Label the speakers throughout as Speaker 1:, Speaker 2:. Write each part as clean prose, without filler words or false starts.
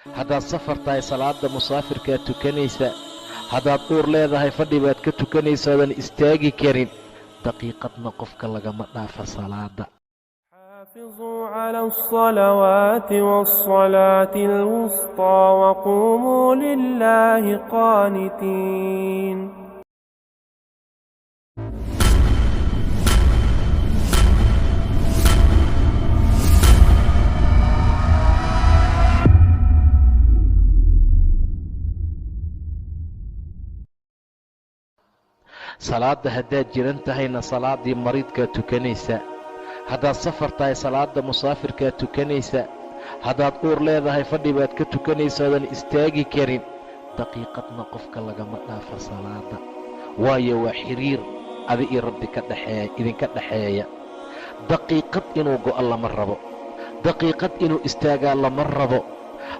Speaker 1: haddaad safar tahay salaada musaafirkaad tukanaysa, haddaad uur leedahay fadhi baad ka tukanaysa oodan istaagi karin, daqiiqadna qofka lagama dhaafa salaada.
Speaker 2: حافظوا على الصلوات والصلاة الوسطى وقوموا لله قانتين.
Speaker 1: salaada haddaad jiran tahayna salaadii mariidkaad tukanaysa, haddaad safar tahay salaada musaafirkaad tukanaysa, haddaad uur leedahay fadhi baad ka tukanaysa oodan istaagi karin, daqiiqadna qofka lagama dhaafa salaada. waayo waa xiriir adi iyo rabbi idinka dhexeeya. daqiiqad inuu go'o lama rabo, daqiiqad inuu istaagaa lama rabo.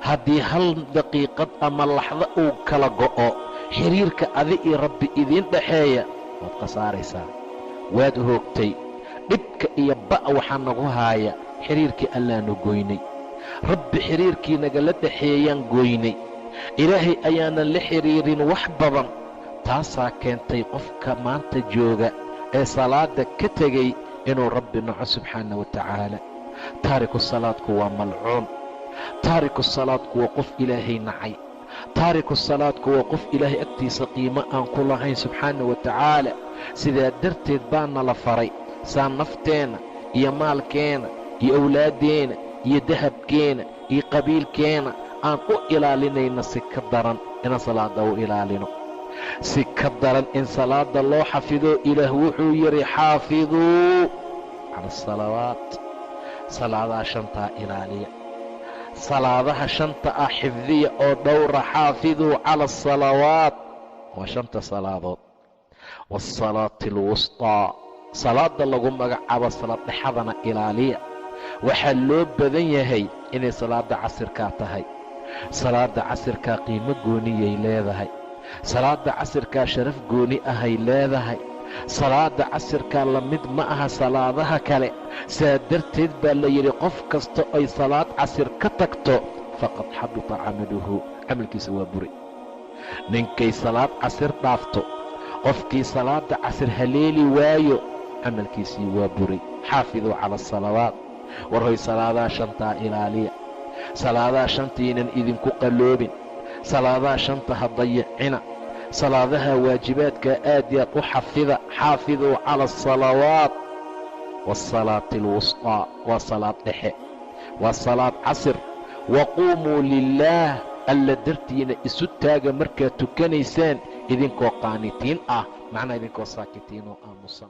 Speaker 1: haddii hal daqiiqad ama laxdo uu kala go'o xiriirka adi iyo rabbi idiin dhexeeya, waad khasaaraysaa, waad hoogtay. dhibka iyo ba' waxaa nagu haaya xiriirkii allaanu goynay, rabbi xiriirkii nagala dhexeeyaan goynay, ilaahay ayaanan la xiriirin wax badan. taasaa keentay qofka maanta jooga ee salaada ka tegey inuu rabbi naco subxaana wa tacaala. taariku salaadku waa malcuun, taariku salaadku waa qof ilaahay nacay, taariku salaadku waa qof ilaahay agtiisa qiimo aan ku lahayn subxaana wa tacaala. sidaa darteed baana la faray saan nafteenna iyo maalkeenna iyo awlaaddeenna iyo dahabkeenna iyo qabiilkeenna aan u ilaalinayna si ka daran inaan salaada u ilaalino, si ka daran in salaada loo xafido. ilaah wuxuu yidhi xaafiduu cala asalawaat, salaadaha shantaa ilaaliya, salaadaha shanta ah xifdiya oo dhowra. xaafiduu cala asalawaat waa shanta salaadood, waasalaati alwustaa salaada lagu magacaabo salaad dhexadana ilaaliya. waxaa loo badan yahay inay salaada casirkaa tahay. salaada casirkaa qiimo gooniyay leedahay, salaada casirkaa sharaf gooni ahay leedahay, salaada casirkaa la mid ma aha salaadaha kale. saa darteed baa la yidhi qof kasta ay salaad casir ka tagto faqad xabita camaluhu, camalkiisa waa buri. ninkay salaad casir dhaafto, qofkii salaada casir haleeli waayo, camalkiisii waa buray. xaafiduu cala asalawaat, warhoy salaadaha shantaa ilaaliya, salaadaha shantaynan idinku qalloobin, salaadaha shanta ha dayicina, salaadaha waajibaadka aad yaad u xafida. xaafiduu cala asalawaat waasalaati alwustaa waa salaad dhexe, waa salaad casir. waquumuu lilaah, alla dartiina isu taaga markaad tukanaysaan idinkoo qaanitiin ah, macnaa idinkoo saakitiin oo aamusan.